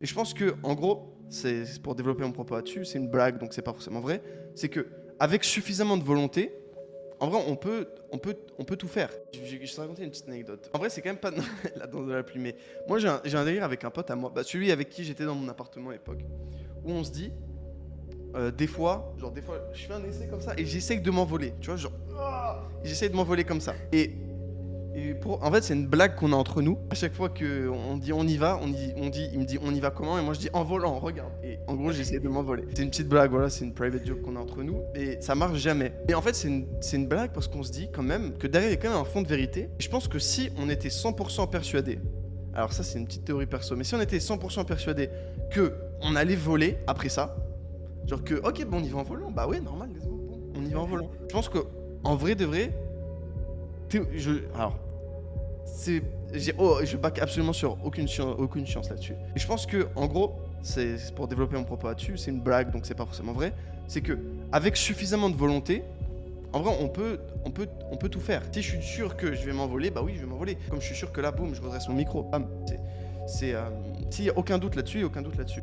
Et je pense que, en gros, c'est pour développer mon propos là-dessus, c'est une blague, donc c'est pas forcément vrai. C'est que avec suffisamment de volonté, en vrai, on peut tout faire. Je te raconter une petite anecdote. En vrai, c'est quand même pas la danse de la pluie, mais moi, j'ai un délire avec un pote à moi, bah, celui avec qui j'étais dans mon appartement à l'époque, où on se dit, des fois, je fais un essai comme ça et j'essaye de m'envoler, tu vois, genre, j'essaye de m'envoler comme ça. En fait, c'est une blague qu'on a entre nous. À chaque fois qu'on dit on y va, il me dit on y va comment et moi je dis en volant, regarde. Et en gros, j'essaie de m'envoler. C'est une petite blague, voilà, c'est une private joke qu'on a entre nous et ça marche jamais. Et en fait, c'est une blague parce qu'on se dit quand même que derrière il y a quand même un fond de vérité. Et je pense que si on était 100% persuadé, alors ça c'est une petite théorie perso, mais si on était 100% persuadé que on allait voler après ça, genre que ok bon on y va en volant, bah ouais normal, let's go, bon, on y va en volant. Je pense que en vrai de vrai, alors je back absolument sur aucune science là-dessus. Et je pense que, en gros, c'est pour développer mon propos là-dessus, c'est une blague, donc c'est pas forcément vrai. C'est que avec suffisamment de volonté, en vrai, on peut tout faire. Si je suis sûr que je vais m'envoler, bah oui, je vais m'envoler. Comme je suis sûr que là, boum, je redresse mon micro. Bam. S'il y a aucun doute là-dessus, il y a aucun doute là-dessus.